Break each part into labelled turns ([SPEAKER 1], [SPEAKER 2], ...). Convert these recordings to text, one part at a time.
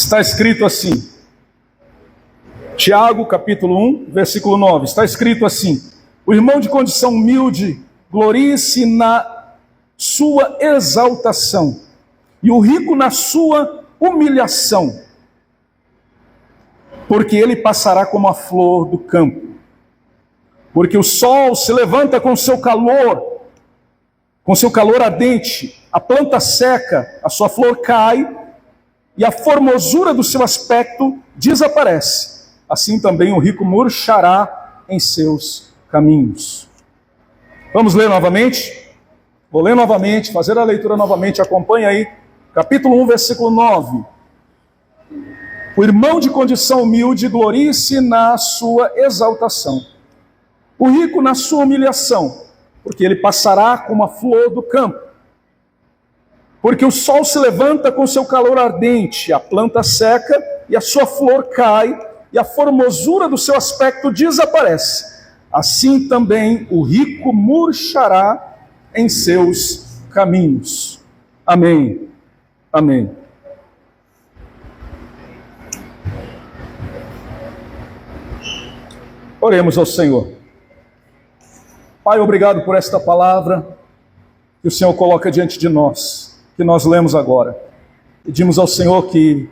[SPEAKER 1] Está escrito assim, Tiago, capítulo 1, versículo 9, está escrito assim: o irmão de condição humilde glorie-se na sua exaltação, e o rico na sua humilhação, porque ele passará como a flor do campo. Porque o sol se levanta com seu calor ardente, a planta seca, a sua flor cai, e a formosura do seu aspecto desaparece. Assim também o rico murchará em seus caminhos. Vamos ler novamente? Vou ler novamente, fazer a leitura novamente, acompanha aí. Capítulo 1, versículo 9. O irmão de condição humilde glorie-se na sua exaltação, o rico na sua humilhação, porque ele passará como a flor do campo. Porque o sol se levanta com seu calor ardente, a planta seca e a sua flor cai, e a formosura do seu aspecto desaparece. Assim também o rico murchará em seus caminhos. Amém. Amém. Oremos ao Senhor. Pai, obrigado por esta palavra que o Senhor coloca diante de nós, que nós lemos agora. Pedimos ao Senhor que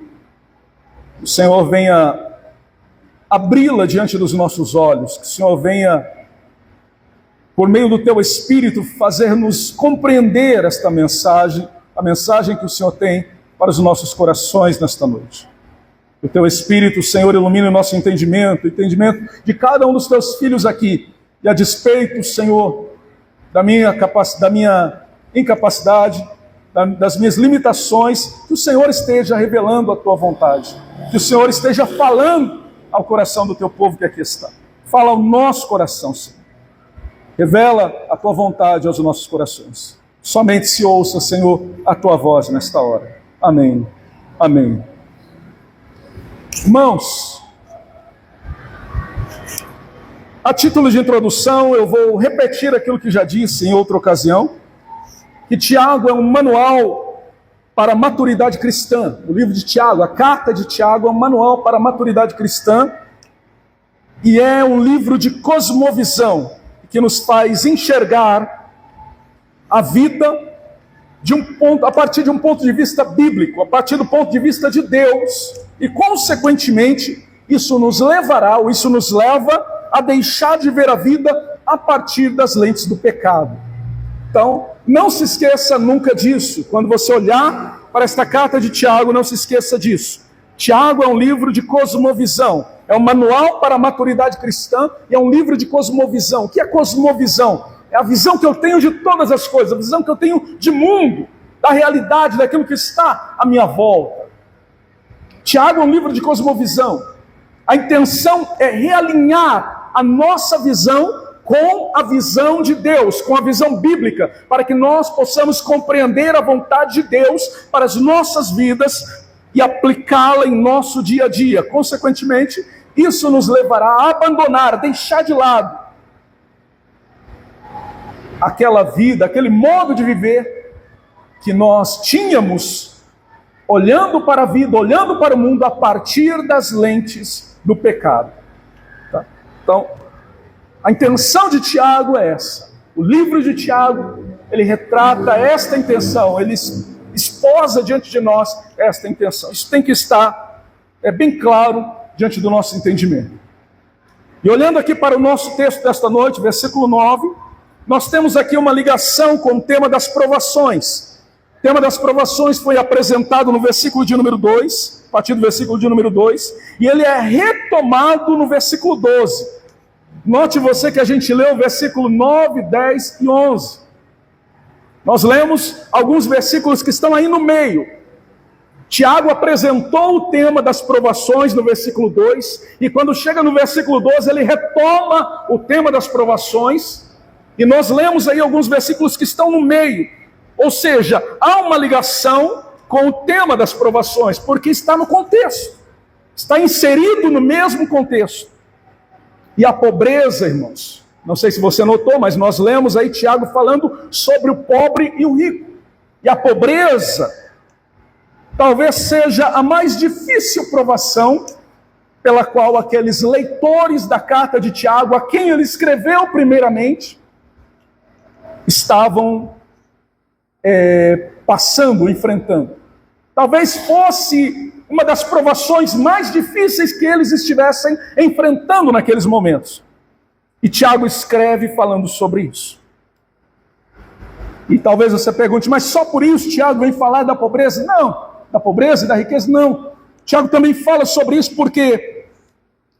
[SPEAKER 1] o Senhor venha abri-la diante dos nossos olhos, que o Senhor venha, por meio do Teu Espírito, fazer-nos compreender esta mensagem, a mensagem que o Senhor tem para os nossos corações nesta noite. O Teu Espírito, Senhor, ilumine o nosso entendimento, o entendimento de cada um dos Teus filhos aqui, e a despeito, Senhor, da minha incapacidade, das minhas limitações, que o Senhor esteja revelando a Tua vontade, que o Senhor esteja falando ao coração do Teu povo que aqui está. Fala ao nosso coração, Senhor. Revela a Tua vontade aos nossos corações. Somente se ouça, Senhor, a Tua voz nesta hora. Amém. Amém. Irmãos, a título de introdução, eu vou repetir aquilo que já disse em outra ocasião, que Tiago é um manual para a maturidade cristã. O livro de Tiago, a carta de Tiago, é um manual para a maturidade cristã, e é um livro de cosmovisão, que nos faz enxergar a vida a partir de um ponto de vista bíblico, a partir do ponto de vista de Deus, e consequentemente, isso nos leva a deixar de ver a vida a partir das lentes do pecado. Então, não se esqueça nunca disso. Quando você olhar para esta carta de Tiago, não se esqueça disso. Tiago é um livro de cosmovisão, é um manual para a maturidade cristã e é um livro de cosmovisão. O que é cosmovisão? É a visão que eu tenho de todas as coisas, a visão que eu tenho de mundo, da realidade, daquilo que está à minha volta. Tiago é um livro de cosmovisão. A intenção é realinhar a nossa visão com a visão de Deus, com a visão bíblica, para que nós possamos compreender a vontade de Deus para as nossas vidas e aplicá-la em nosso dia a dia. Consequentemente, isso nos levará a abandonar, a deixar de lado aquela vida, aquele modo de viver que nós tínhamos, olhando para a vida, olhando para o mundo a partir das lentes do pecado. Tá? Então, a intenção de Tiago é essa. O livro de Tiago, ele retrata esta intenção, ele esposa diante de nós esta intenção. Isso tem que estar bem claro diante do nosso entendimento. E olhando aqui para o nosso texto desta noite, versículo 9, nós temos aqui uma ligação com o tema das provações. O tema das provações foi apresentado no versículo de número 2, a partir do versículo de número 2, e ele é retomado no versículo 12. Note você que a gente leu o versículo 9, 10 e 11. Nós lemos alguns versículos que estão aí no meio. Tiago apresentou o tema das provações no versículo 2, e quando chega no versículo 12, ele retoma o tema das provações, e nós lemos aí alguns versículos que estão no meio. Ou seja, há uma ligação com o tema das provações, porque está no contexto, está inserido no mesmo contexto. E a pobreza, irmãos, não sei se você notou, mas nós lemos aí Tiago falando sobre o pobre e o rico. E a pobreza talvez seja a mais difícil provação pela qual aqueles leitores da carta de Tiago, a quem ele escreveu primeiramente, estavam passando, enfrentando. Talvez fosse uma das provações mais difíceis que eles estivessem enfrentando naqueles momentos. E Tiago escreve falando sobre isso. E talvez você pergunte, mas só por isso Tiago vem falar da pobreza? Não, da pobreza e da riqueza não. Tiago também fala sobre isso porque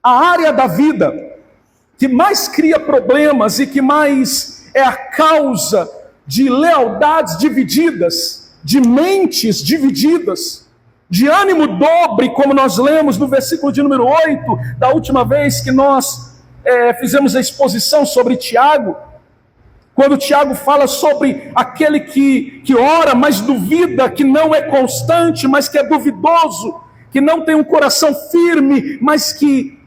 [SPEAKER 1] a área da vida que mais cria problemas e que mais é a causa de lealdades divididas, de mentes divididas, de ânimo dobre, como nós lemos no versículo de número 8, da última vez que nós fizemos a exposição sobre Tiago, quando Tiago fala sobre aquele que ora, mas duvida, que não é constante, mas que é duvidoso, que não tem um coração firme, mas que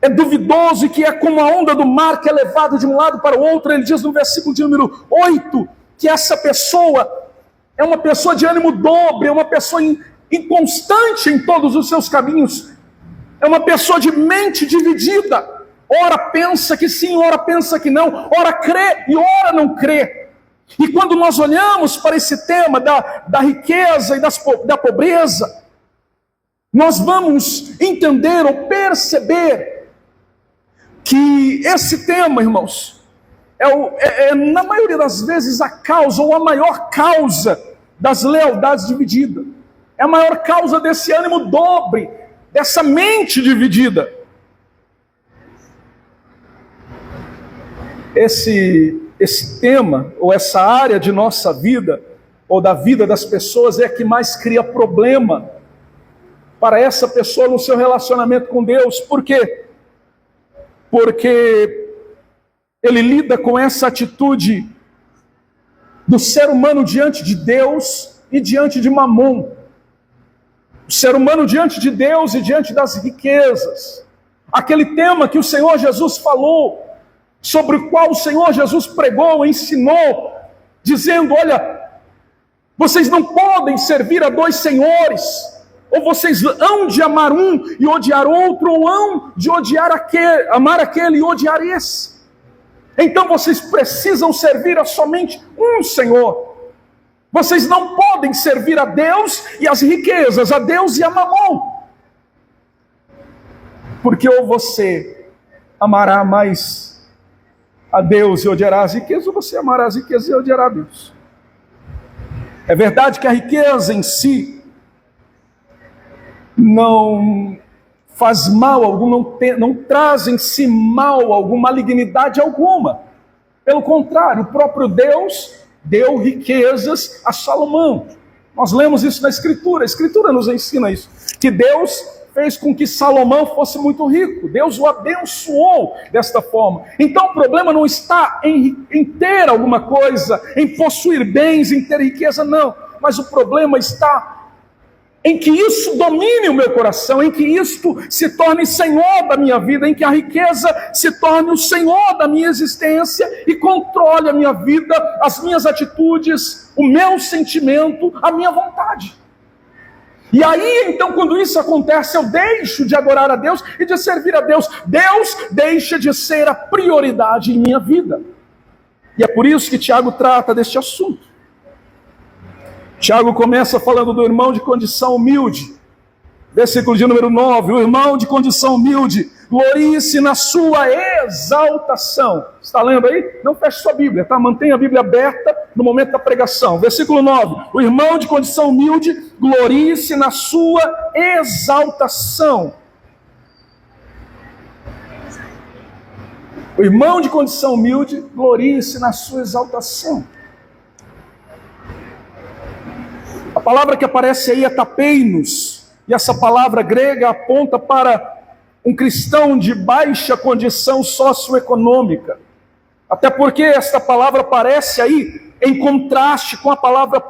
[SPEAKER 1] é duvidoso e que é como a onda do mar que é levado de um lado para o outro. Ele diz no versículo de número 8 que essa pessoa é uma pessoa de ânimo dobre, é uma pessoa inconstante em todos os seus caminhos, é uma pessoa de mente dividida. Ora pensa que sim, ora pensa que não, ora crê e ora não crê. E quando nós olhamos para esse tema da riqueza e da pobreza, nós vamos entender ou perceber que esse tema, irmãos, na maioria das vezes a causa ou a maior causa das lealdades divididas. É a maior causa desse ânimo dobre, dessa mente dividida. Esse tema, ou essa área de nossa vida, ou da vida das pessoas, é a que mais cria problema para essa pessoa no seu relacionamento com Deus. Por quê? Porque ele lida com essa atitude do ser humano diante de Deus e diante de Mamon. O ser humano diante de Deus e diante das riquezas. Aquele tema que o Senhor Jesus falou, sobre o qual o Senhor Jesus pregou, ensinou, dizendo, olha, vocês não podem servir a dois senhores. Ou vocês hão de amar um e odiar outro, ou hão de amar aquele e odiar esse. Então vocês precisam servir a somente um Senhor. Vocês não podem servir a Deus e as riquezas, a Deus e a Mamon. Porque ou você amará mais a Deus e odiará as riquezas, ou você amará as riquezas e odiará a Deus. É verdade que a riqueza em si não faz mal algum, não traz em si mal algum, malignidade alguma. Pelo contrário, o próprio Deus deu riquezas a Salomão. Nós lemos isso na Escritura, a Escritura nos ensina isso, que Deus fez com que Salomão fosse muito rico, Deus o abençoou desta forma. Então o problema não está em ter alguma coisa, em possuir bens, em ter riqueza, não, mas o problema está em que isso domine o meu coração, em que isto se torne senhor da minha vida, em que a riqueza se torne o senhor da minha existência e controle a minha vida, as minhas atitudes, o meu sentimento, a minha vontade. E aí, então, quando isso acontece, eu deixo de adorar a Deus e de servir a Deus. Deus deixa de ser a prioridade em minha vida. E é por isso que Tiago trata deste assunto. Tiago começa falando do irmão de condição humilde. Versículo de número 9. O irmão de condição humilde glorie-se na sua exaltação. Está lendo aí? Não feche sua Bíblia, tá? Mantenha a Bíblia aberta no momento da pregação. Versículo 9. O irmão de condição humilde glorie-se na sua exaltação. O irmão de condição humilde glorie-se na sua exaltação. A palavra que aparece aí é tapeinos, e essa palavra grega aponta para um cristão de baixa condição socioeconômica. Até porque esta palavra aparece aí em contraste com a palavra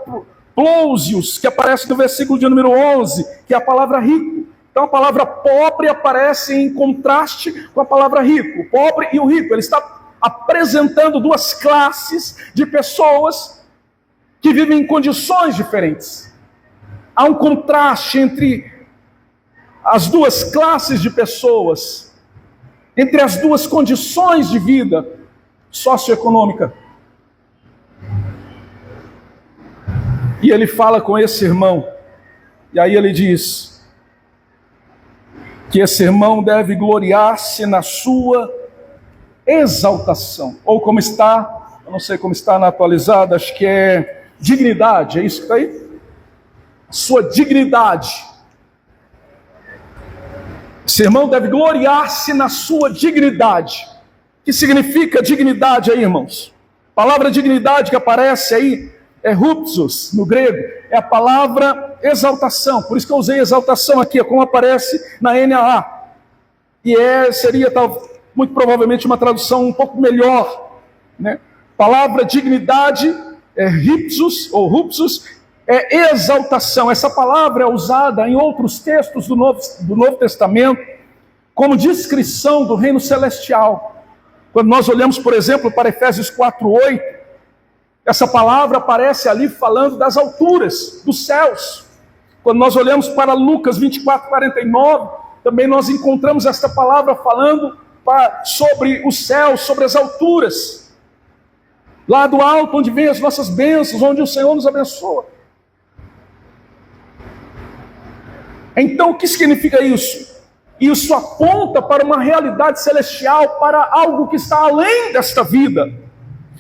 [SPEAKER 1] plousios, que aparece no versículo de número 11, que é a palavra rico. Então a palavra pobre aparece em contraste com a palavra rico. O pobre e o rico, ele está apresentando duas classes de pessoas que vivem em condições diferentes. há um contraste entre as duas classes de pessoas, entre as duas condições de vida socioeconômica. E ele fala com esse irmão, e aí ele diz que esse irmão deve gloriar-se na sua exaltação, ou como está, eu não sei como está na atualizada, acho que é dignidade, é isso que está aí? Sua dignidade. Esse irmão deve gloriar-se na sua dignidade. O que significa dignidade aí, irmãos? A palavra dignidade que aparece aí é rupsos, no grego, é a palavra exaltação. Por isso que eu usei exaltação aqui, é como aparece na NAA. E seria muito provavelmente uma tradução um pouco melhor, né? Palavra dignidade é ripsus, ou rupsus, é exaltação. Essa palavra é usada em outros textos do Novo Testamento como descrição do reino celestial. Quando nós olhamos, por exemplo, para Efésios 4:8, essa palavra aparece ali falando das alturas, dos céus. Quando nós olhamos para Lucas 24:49, também nós encontramos esta palavra falando sobre os céus, sobre as alturas. Lá do alto, onde vem as nossas bênçãos, onde o Senhor nos abençoa. Então, o que significa isso? Isso aponta para uma realidade celestial, para algo que está além desta vida.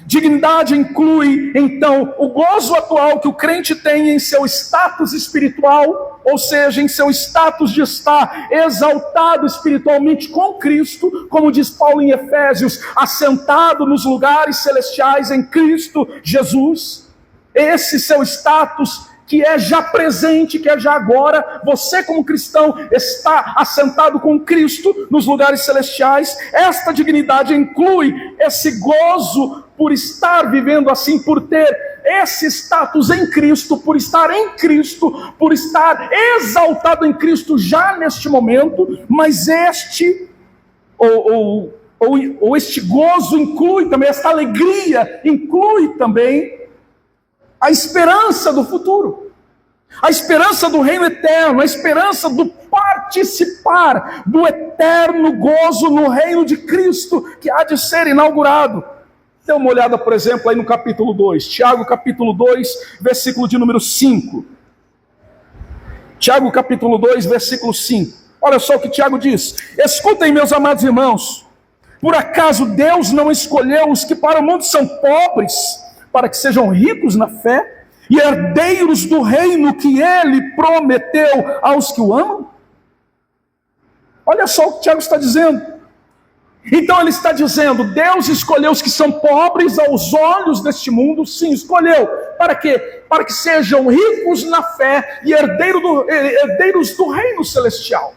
[SPEAKER 1] Dignidade inclui, então, o gozo atual que o crente tem em seu status espiritual, ou seja, em seu status de estar exaltado espiritualmente com Cristo, como diz Paulo em Efésios, assentado nos lugares celestiais em Cristo Jesus. Esse seu status que é já presente, que é já agora, você como cristão está assentado com Cristo nos lugares celestiais. Esta dignidade inclui esse gozo por estar vivendo assim, por ter esse status em Cristo, por estar em Cristo, por estar exaltado em Cristo já neste momento, mas este gozo inclui também, esta alegria inclui também a esperança do futuro, a esperança do reino eterno, a esperança do participar do eterno gozo no reino de Cristo que há de ser inaugurado. Dê uma olhada, por exemplo, aí no capítulo 2, Tiago capítulo 2, versículo de número 5. Tiago capítulo 2, versículo 5. Olha só o que Tiago diz: escutem, meus amados irmãos, por acaso Deus não escolheu os que para o mundo são pobres, para que sejam ricos na fé e herdeiros do reino que Ele prometeu aos que o amam? Olha só o que Tiago está dizendo. Então ele está dizendo, Deus escolheu os que são pobres aos olhos deste mundo, sim, escolheu. Para quê? Para que sejam ricos na fé e herdeiros do reino celestial.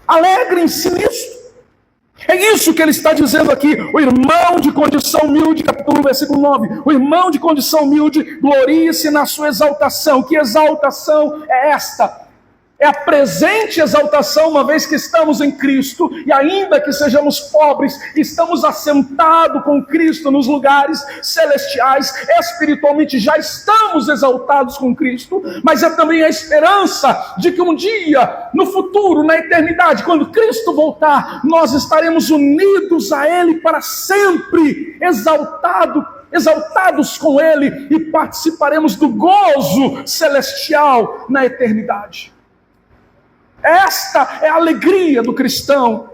[SPEAKER 1] Alegrem-se nisso. É isso que ele está dizendo aqui. O irmão de condição humilde, capítulo 1, versículo 9. O irmão de condição humilde glorie-se na sua exaltação. Que exaltação é esta? É a presente exaltação, uma vez que estamos em Cristo, e ainda que sejamos pobres, estamos assentados com Cristo nos lugares celestiais, espiritualmente já estamos exaltados com Cristo, mas é também a esperança de que um dia, no futuro, na eternidade, quando Cristo voltar, nós estaremos unidos a Ele para sempre, exaltados com Ele, e participaremos do gozo celestial na eternidade. Esta é a alegria do cristão.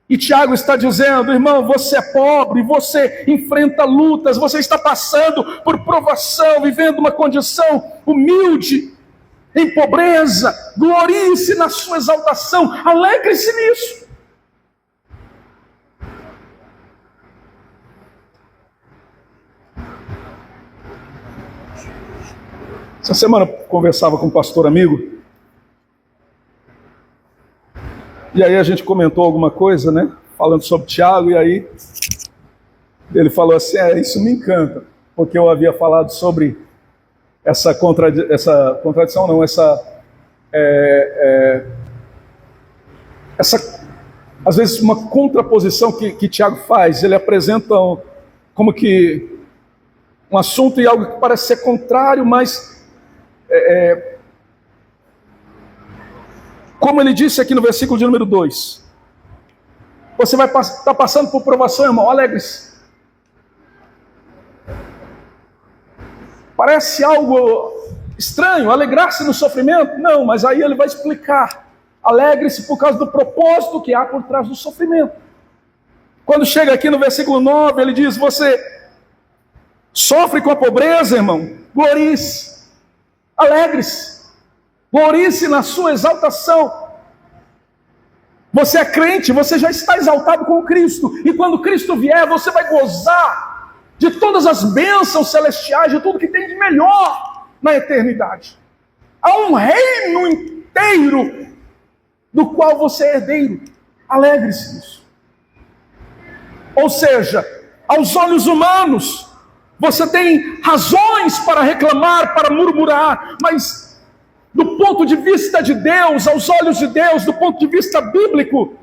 [SPEAKER 1] E Tiago está dizendo, irmão, você é pobre, você enfrenta lutas, você está passando por provação, vivendo uma condição humilde, em pobreza. Glorie-se na sua exaltação, alegre-se nisso. Essa semana eu conversava com um pastor amigo, e aí a gente comentou alguma coisa, né? Falando sobre Tiago, e aí ele falou assim, isso me encanta, porque eu havia falado sobre essa contradição, não, essa às vezes uma contraposição que Tiago faz. Ele apresenta como que um assunto e algo que parece ser contrário, mas Como ele disse aqui no versículo de número 2. Você vai estar passando por provação, irmão, alegre-se. Parece algo estranho, alegrar-se no sofrimento? Não, mas aí ele vai explicar. Alegre-se por causa do propósito que há por trás do sofrimento. Quando chega aqui no versículo 9, ele diz, você sofre com a pobreza, irmão, glorie-se, alegre-se, glorie-se na sua exaltação. Você é crente, você já está exaltado com Cristo, e quando Cristo vier, você vai gozar de todas as bênçãos celestiais, de tudo que tem de melhor na eternidade. Há um reino inteiro do qual você é herdeiro. Alegre-se nisso. Ou seja, aos olhos humanos, você tem razões para reclamar, para murmurar, mas do ponto de vista de Deus, aos olhos de Deus, do ponto de vista bíblico,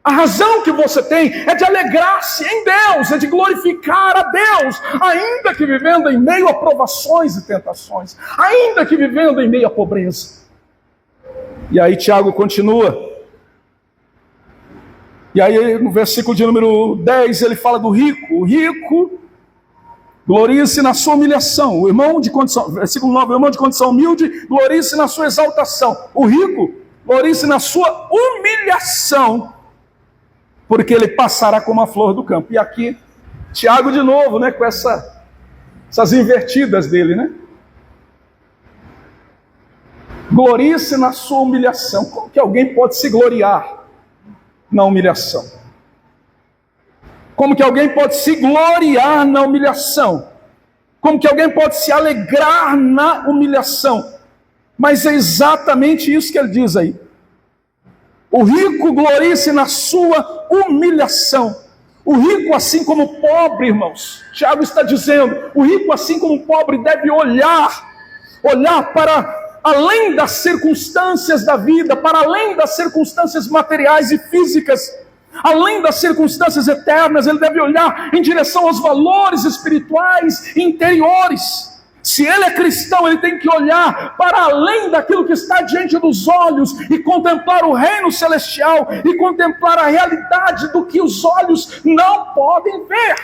[SPEAKER 1] a razão que você tem é de alegrar-se em Deus, é de glorificar a Deus, ainda que vivendo em meio a provações e tentações, ainda que vivendo em meio à pobreza. E aí Tiago continua. E aí no versículo de número 10 ele fala do rico. O rico glorie-se na sua humilhação. O irmão de condição, versículo 9, o irmão de condição humilde, glorie-se na sua exaltação. O rico, glorie-se na sua humilhação, porque ele passará como a flor do campo. E aqui, Tiago de novo, né, com essas invertidas dele, né? Glorie-se na sua humilhação. Como que alguém pode se gloriar na humilhação? Como que alguém pode se gloriar na humilhação? Como que alguém pode se alegrar na humilhação? Mas é exatamente isso que ele diz aí. O rico glorie-se na sua humilhação. O rico, assim como o pobre, irmãos, Tiago está dizendo, o rico, assim como o pobre, deve olhar para além das circunstâncias da vida, para além das circunstâncias materiais e físicas, além das circunstâncias eternas, ele deve olhar em direção aos valores espirituais e interiores. Se ele é cristão, ele tem que olhar para além daquilo que está diante dos olhos e contemplar o reino celestial e contemplar a realidade do que os olhos não podem ver.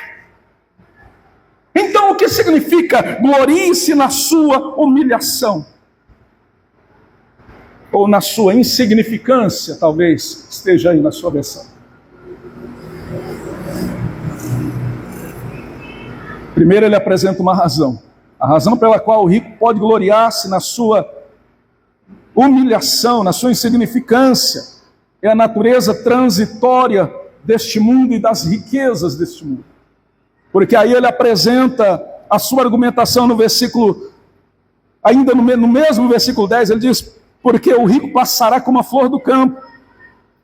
[SPEAKER 1] Então, o que significa glorie-se na sua humilhação? Ou na sua insignificância, talvez esteja aí na sua versão. Primeiro ele apresenta uma razão. A razão pela qual o rico pode gloriar-se na sua humilhação, na sua insignificância, é a natureza transitória deste mundo e das riquezas deste mundo. Porque aí ele apresenta a sua argumentação no versículo, ainda no mesmo versículo 10, ele diz, porque o rico passará como a flor do campo.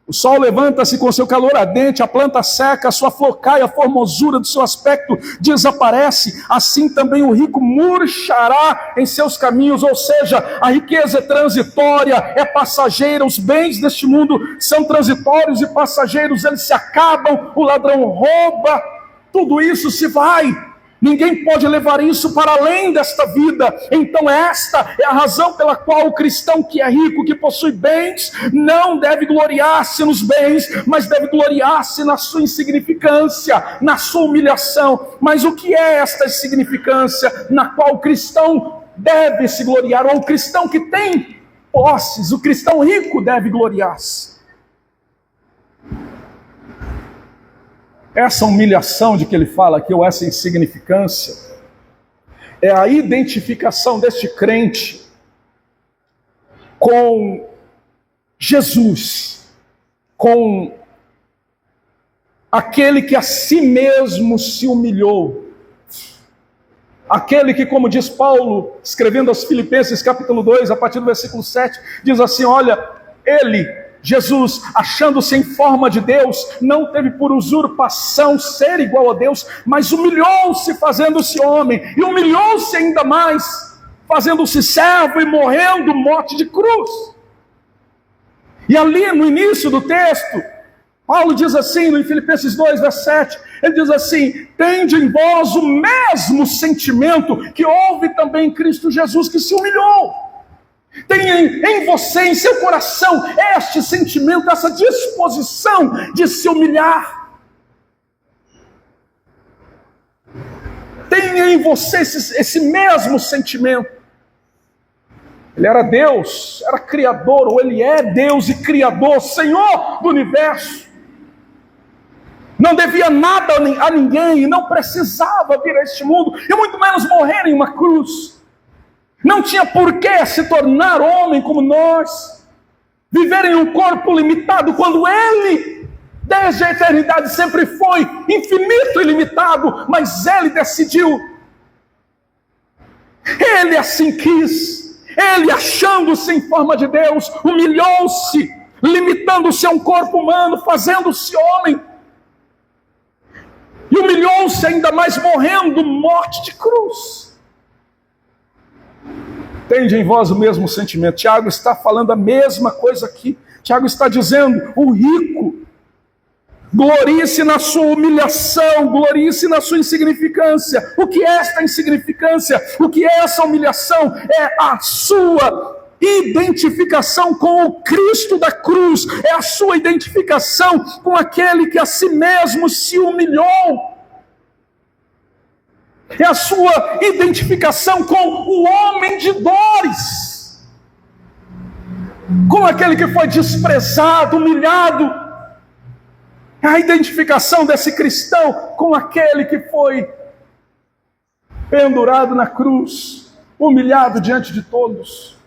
[SPEAKER 1] O sol levanta-se com seu calor ardente, a planta seca, a sua flor cai, a formosura do seu aspecto desaparece. Assim também o rico murchará em seus caminhos, ou seja, a riqueza é transitória, é passageira, os bens deste mundo são transitórios e passageiros, eles se acabam, o ladrão rouba, tudo isso se vai. Ninguém pode levar isso para além desta vida. Então esta é a razão pela qual o cristão que é rico, que possui bens, não deve gloriar-se nos bens, mas deve gloriar-se na sua insignificância, na sua humilhação. Mas o que é esta insignificância na qual o cristão deve se gloriar? Ou o cristão que tem posses, o cristão rico deve gloriar-se? Essa humilhação de que ele fala aqui, ou essa insignificância, é a identificação deste crente com Jesus, com aquele que a si mesmo se humilhou, aquele que, como diz Paulo, escrevendo aos Filipenses capítulo 2, a partir do versículo 7, diz assim, olha, ele, Jesus, achando-se em forma de Deus, não teve por usurpação ser igual a Deus, mas humilhou-se fazendo-se homem, e humilhou-se ainda mais, fazendo-se servo e morrendo morte de cruz. E ali no início do texto, Paulo diz assim, em Filipenses 2, verso 7, ele diz assim, tende em vós o mesmo sentimento que houve também em Cristo Jesus, que se humilhou. Tenha em você, em seu coração, este sentimento, essa disposição de se humilhar. Tenha em você esse mesmo sentimento. Ele era Deus, era Criador, ou Ele é Deus e Criador, Senhor do universo. Não devia nada a ninguém, não precisava vir a este mundo, e muito menos morrer em uma cruz. Não tinha por que se tornar homem como nós, viver em um corpo limitado, quando Ele, desde a eternidade, sempre foi infinito e limitado, mas Ele decidiu. Ele assim quis. Ele, achando-se em forma de Deus, humilhou-se, limitando-se a um corpo humano, fazendo-se homem. E humilhou-se ainda mais, morrendo morte de cruz. Tende em vós o mesmo sentimento. Tiago está falando a mesma coisa aqui. Tiago está dizendo, o rico, glorie-se na sua humilhação, glorie-se na sua insignificância. O que é esta insignificância? O que é essa humilhação? É a sua identificação com o Cristo da cruz, é a sua identificação com aquele que a si mesmo se humilhou, é a sua identificação com o homem de dores, com aquele que foi desprezado, humilhado, é a identificação desse cristão com aquele que foi pendurado na cruz, humilhado diante de todos.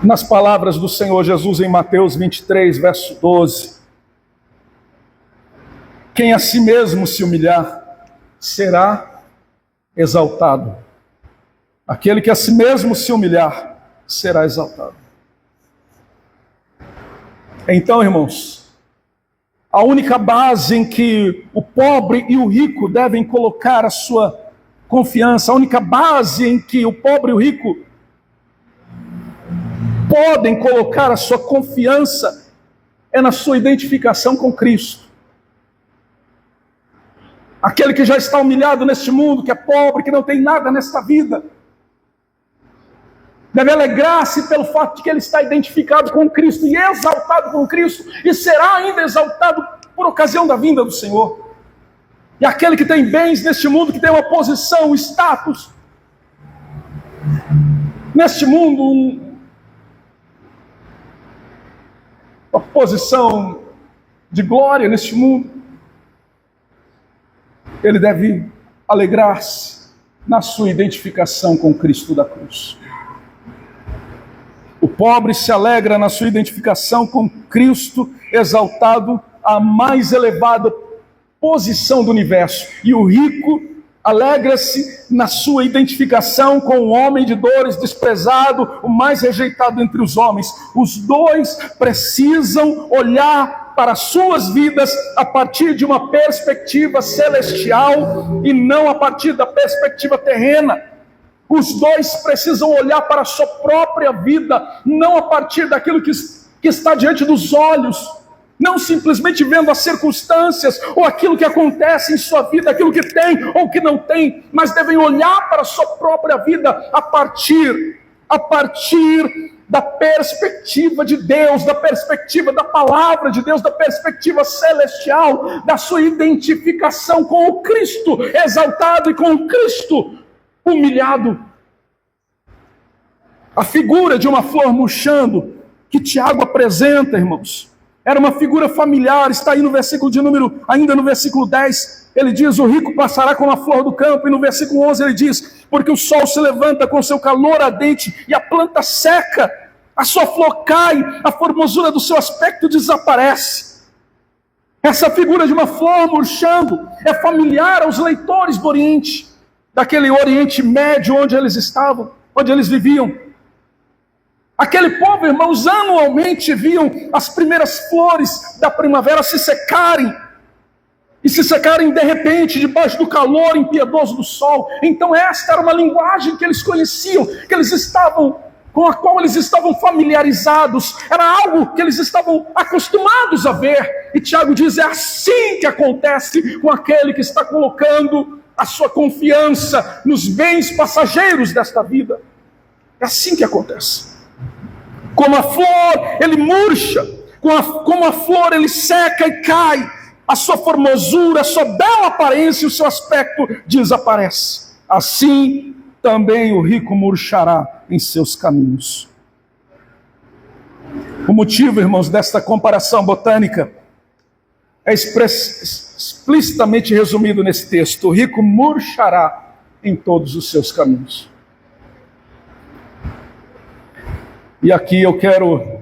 [SPEAKER 1] Nas palavras do Senhor Jesus em Mateus 23, verso 12, quem a si mesmo se humilhar, será exaltado. Aquele que a si mesmo se humilhar, será exaltado. Então, irmãos, a única base em que o pobre e o rico devem colocar a sua confiança, a única base em que o pobre e o rico podem colocar a sua confiança é na sua identificação com Cristo. Aquele que já está humilhado neste mundo, que é pobre, que não tem nada nesta vida, deve alegrar-se pelo fato de que ele está identificado com Cristo e exaltado com Cristo, e será ainda exaltado por ocasião da vinda do Senhor. E aquele que tem bens neste mundo, que tem uma posição, um status neste mundo, uma posição de glória neste mundo, ele deve alegrar-se na sua identificação com Cristo da cruz. O pobre se alegra na sua identificação com Cristo exaltado à mais elevada posição do universo. E o rico alegra-se na sua identificação com o homem de dores, desprezado, o mais rejeitado entre os homens. Os dois precisam olhar para as suas vidas a partir de uma perspectiva celestial e não a partir da perspectiva terrena. Os dois precisam olhar para a sua própria vida, não a partir daquilo que está diante dos olhos, não simplesmente vendo as circunstâncias ou aquilo que acontece em sua vida, aquilo que tem ou que não tem, mas devem olhar para a sua própria vida a partir da perspectiva de Deus, da perspectiva da palavra de Deus, da perspectiva celestial, da sua identificação com o Cristo exaltado e com o Cristo humilhado. A figura de uma flor murchando que Tiago apresenta, irmãos, era uma figura familiar. Está aí no versículo ainda no versículo 10, ele diz, o rico passará como a flor do campo, e no versículo 11 ele diz, porque o sol se levanta com seu calor ardente, e a planta seca, a sua flor cai, a formosura do seu aspecto desaparece. Essa figura de uma flor murchando é familiar aos leitores do Oriente, daquele Oriente Médio onde eles estavam, onde eles viviam. Aquele povo, irmãos, anualmente viam as primeiras flores da primavera se secarem, e se secarem de repente, debaixo do calor impiedoso do sol. Então esta era uma linguagem que eles conheciam, com a qual eles estavam familiarizados, era algo que eles estavam acostumados a ver. E Tiago diz, é assim que acontece com aquele que está colocando a sua confiança nos bens passageiros desta vida. É assim que acontece. Como a flor, ele murcha. Como a flor, ele seca e cai. A sua formosura, a sua bela aparência e o seu aspecto desaparece. Assim também o rico murchará em seus caminhos. O motivo, irmãos, desta comparação botânica é explicitamente resumido nesse texto. O rico murchará em todos os seus caminhos. E aqui eu quero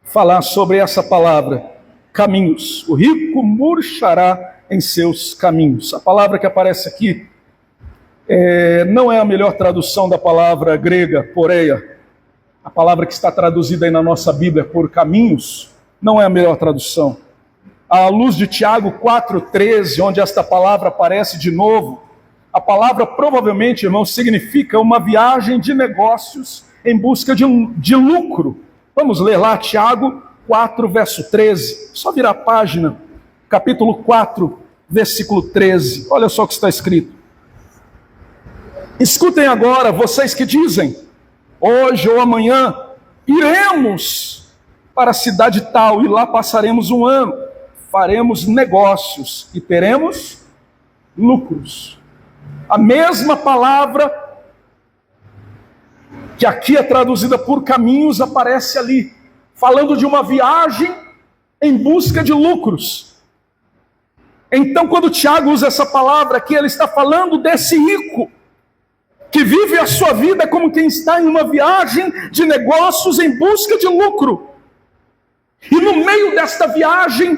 [SPEAKER 1] falar sobre essa palavra, caminhos. O rico murchará em seus caminhos. A palavra que aparece aqui não é a melhor tradução da palavra grega, poreia. A palavra que está traduzida aí na nossa Bíblia por caminhos, não é a melhor tradução. À luz de Tiago 4,13, onde esta palavra aparece de novo, a palavra provavelmente, irmão, significa uma viagem de negócios em busca de lucro. Vamos ler lá Tiago 4, verso 13. Só virar a página, capítulo 4, versículo 13. Olha só o que está escrito. Escutem agora, vocês que dizem, hoje ou amanhã iremos para a cidade tal e lá passaremos um ano, faremos negócios e teremos lucros. A mesma palavra que aqui é traduzida por caminhos aparece ali, falando de uma viagem em busca de lucros. Então, quando Tiago usa essa palavra aqui, ele está falando desse rico que vive a sua vida como quem está em uma viagem de negócios em busca de lucro. E no meio desta viagem,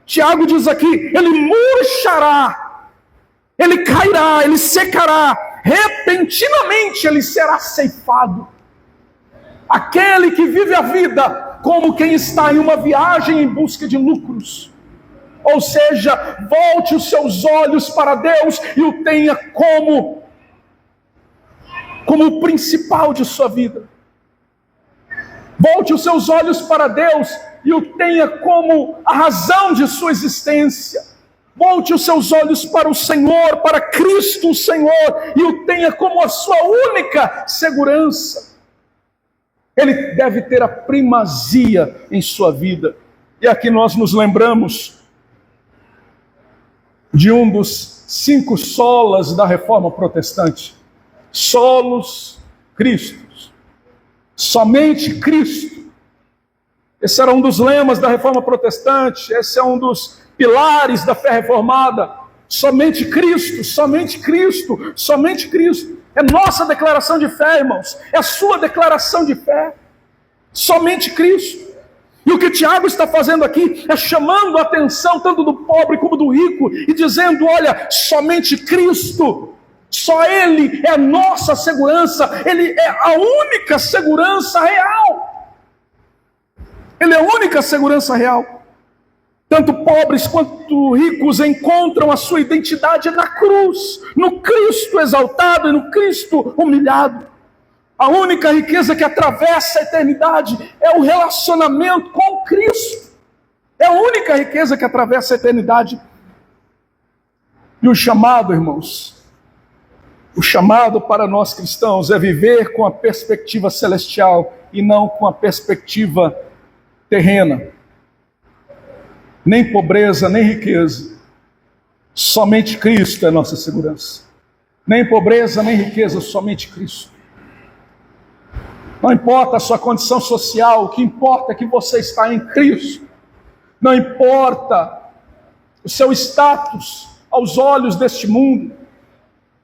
[SPEAKER 1] Tiago diz aqui, ele murchará, ele cairá, ele secará, repentinamente ele será ceifado. Aquele que vive a vida como quem está em uma viagem em busca de lucros. Ou seja, volte os seus olhos para Deus e o tenha como o principal de sua vida. Volte os seus olhos para Deus e o tenha como a razão de sua existência. Volte os seus olhos para o Senhor, para Cristo o Senhor, e o tenha como a sua única segurança. Ele deve ter a primazia em sua vida. E aqui nós nos lembramos de um dos 5 solas da Reforma Protestante. Solos Christus. Somente Cristo. Esse era um dos lemas da Reforma Protestante, esse é um dos pilares da fé reformada. Somente Cristo, somente Cristo, somente Cristo. É nossa declaração de fé, irmãos. É a sua declaração de fé. Somente Cristo. E o que Tiago está fazendo aqui é chamando a atenção tanto do pobre como do rico e dizendo, olha, somente Cristo. Só Ele é a nossa segurança. Ele é a única segurança real. Ele é a única segurança real. Tanto pobres quanto ricos encontram a sua identidade na cruz, no Cristo exaltado e no Cristo humilhado. A única riqueza que atravessa a eternidade é o relacionamento com Cristo. É a única riqueza que atravessa a eternidade. E o chamado, irmãos, o chamado para nós cristãos é viver com a perspectiva celestial e não com a perspectiva terrena. Nem pobreza, nem riqueza. Somente Cristo é nossa segurança. Nem pobreza, nem riqueza, somente Cristo. Não importa a sua condição social, o que importa é que você está em Cristo. Não importa o seu status aos olhos deste mundo.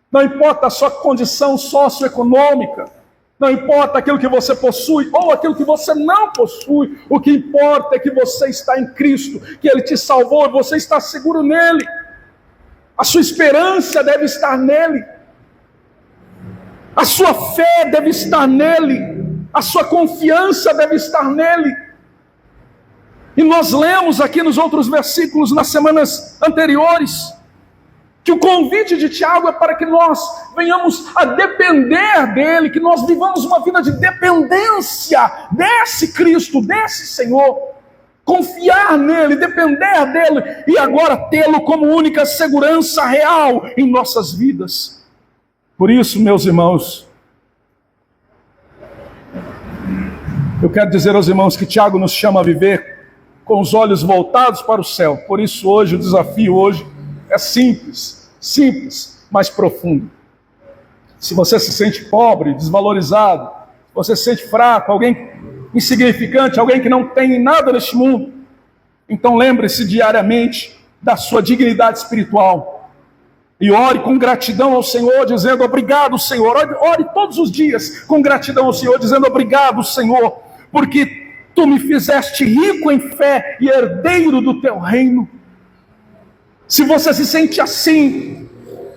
[SPEAKER 1] Não importa a sua condição socioeconômica. Não importa aquilo que você possui ou aquilo que você não possui. O que importa é que você está em Cristo, que Ele te salvou e você está seguro nele. A sua esperança deve estar nele. A sua fé deve estar nele. A sua confiança deve estar nele. E nós lemos aqui nos outros versículos, nas semanas anteriores, que o convite de Tiago é para que nós venhamos a depender dele, que nós vivamos uma vida de dependência desse Cristo, desse Senhor. confiar nele, depender dele e agora tê-lo como única segurança real em nossas vidas. Por isso, meus irmãos, eu quero dizer aos irmãos que Tiago nos chama a viver com os olhos voltados para o céu. Por isso hoje, o desafio hoje é simples, mas profundo. Se você se sente pobre, desvalorizado, você se sente fraco, alguém insignificante, alguém que não tem nada neste mundo, então lembre-se diariamente da sua dignidade espiritual e ore com gratidão ao Senhor, dizendo obrigado, Senhor. Ore todos os dias com gratidão ao Senhor, dizendo obrigado, Senhor, porque tu me fizeste rico em fé e herdeiro do teu reino. Se você se sente assim,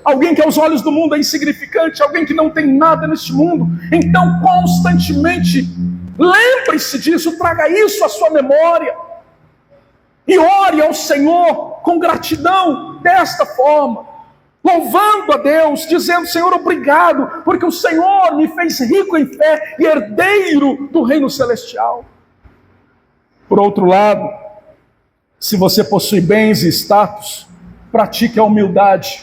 [SPEAKER 1] alguém que aos olhos do mundo é insignificante, alguém que não tem nada neste mundo, então constantemente lembre-se disso, traga isso à sua memória e ore ao Senhor com gratidão desta forma, louvando a Deus, dizendo: Senhor, obrigado, porque o Senhor me fez rico em fé e herdeiro do reino celestial. Por outro lado, se você possui bens e status, pratique a humildade.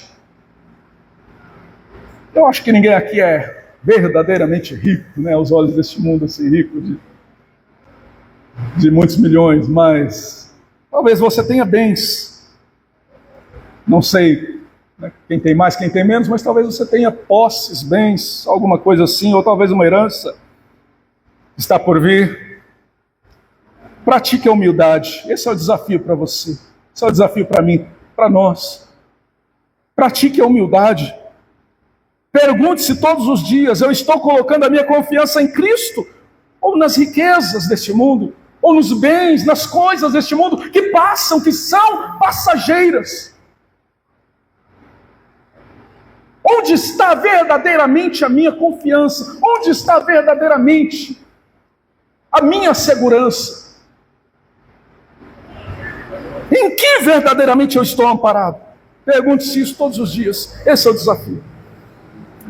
[SPEAKER 1] Eu acho que ninguém aqui é verdadeiramente rico, né, aos olhos deste mundo, assim, rico de muitos milhões, mas talvez você tenha bens. Não sei, né, quem tem mais, quem tem menos, mas talvez você tenha posses, bens, alguma coisa assim, ou talvez uma herança está por vir. Pratique a humildade. Esse é o desafio para você. Esse é o desafio para mim, para nós. Pratique a humildade. Pergunte-se todos os dias: eu estou colocando a minha confiança em Cristo, ou nas riquezas deste mundo, ou nos bens, nas coisas deste mundo que passam, que são passageiras? Onde está verdadeiramente a minha confiança? Onde está verdadeiramente a minha segurança? Em que verdadeiramente eu estou amparado? Pergunte-se isso todos os dias. Esse é o desafio.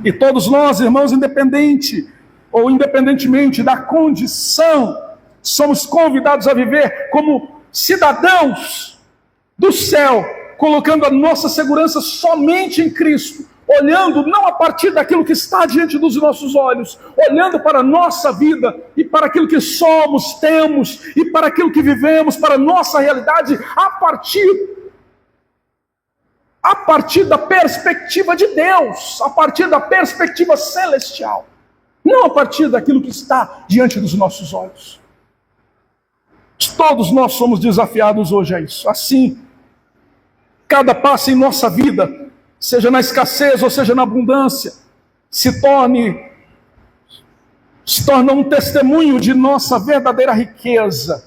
[SPEAKER 1] E todos nós, irmãos, independentemente da condição, somos convidados a viver como cidadãos do céu, colocando a nossa segurança somente em Cristo, olhando não a partir daquilo que está diante dos nossos olhos, olhando para a nossa vida e para aquilo que somos, temos e para aquilo que vivemos, para a nossa realidade, a partir da perspectiva de Deus, a partir da perspectiva celestial, não a partir daquilo que está diante dos nossos olhos. Todos nós somos desafiados hoje a isso. Assim, cada passo em nossa vida, seja na escassez ou seja na abundância, se torna um testemunho de nossa verdadeira riqueza,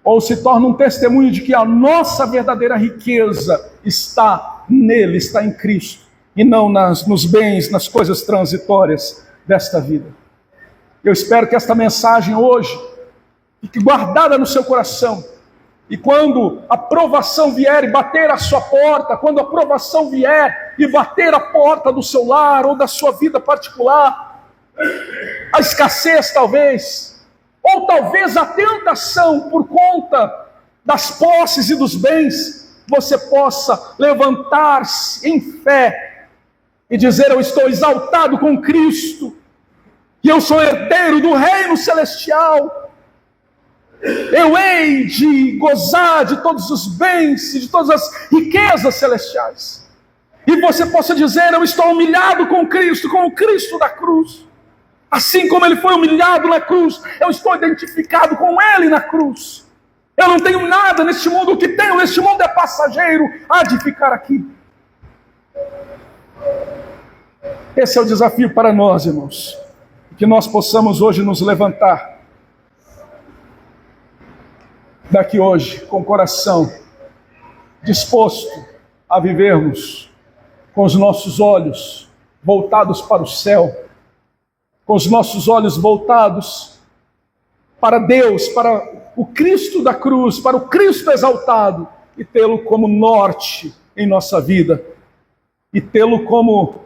[SPEAKER 1] ou se torna um testemunho de que a nossa verdadeira riqueza está nele, está em Cristo, e não nos bens, nas coisas transitórias desta vida. Eu espero que esta mensagem hoje fique guardada no seu coração, e quando a provação vier e bater à sua porta, quando a provação vier e bater a porta do seu lar ou da sua vida particular, a escassez talvez, ou talvez a tentação por conta das posses e dos bens, você possa levantar-se em fé e dizer: eu estou exaltado com Cristo, e eu sou herdeiro do reino celestial, eu hei de gozar de todos os bens e de todas as riquezas celestiais. E você possa dizer: eu estou humilhado com Cristo, com o Cristo da cruz. Assim como ele foi humilhado na cruz, eu estou identificado com ele na cruz. Eu não tenho nada neste mundo, o que tenho neste mundo é passageiro, há de ficar aqui. Esse é o desafio para nós, irmãos, que nós possamos hoje nos levantar daqui hoje com o coração disposto a vivermos com os nossos olhos voltados para o céu, com os nossos olhos voltados para Deus, para o Cristo da cruz, para o Cristo exaltado, e tê-lo como norte em nossa vida, e tê-lo como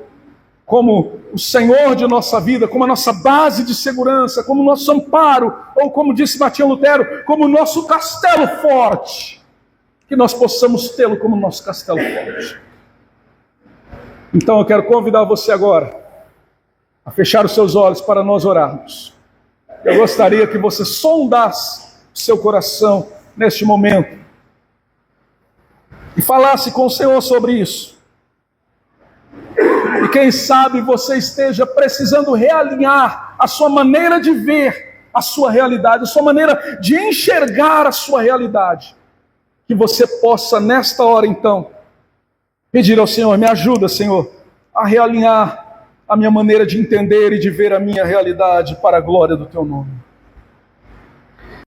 [SPEAKER 1] o Senhor de nossa vida, como a nossa base de segurança, como o nosso amparo, ou como disse Martinho Lutero, como o nosso castelo forte, que nós possamos tê-lo como nosso castelo forte. Então eu quero convidar você agora a fechar os seus olhos para nós orarmos. Eu gostaria que você sondasse o seu coração neste momento e falasse com o Senhor sobre isso. E quem sabe você esteja precisando realinhar a sua maneira de ver a sua realidade, a sua maneira de enxergar a sua realidade. Que você possa, nesta hora então, pedir ao Senhor: me ajuda, Senhor, a realinhar a minha maneira de entender e de ver a minha realidade para a glória do Teu nome.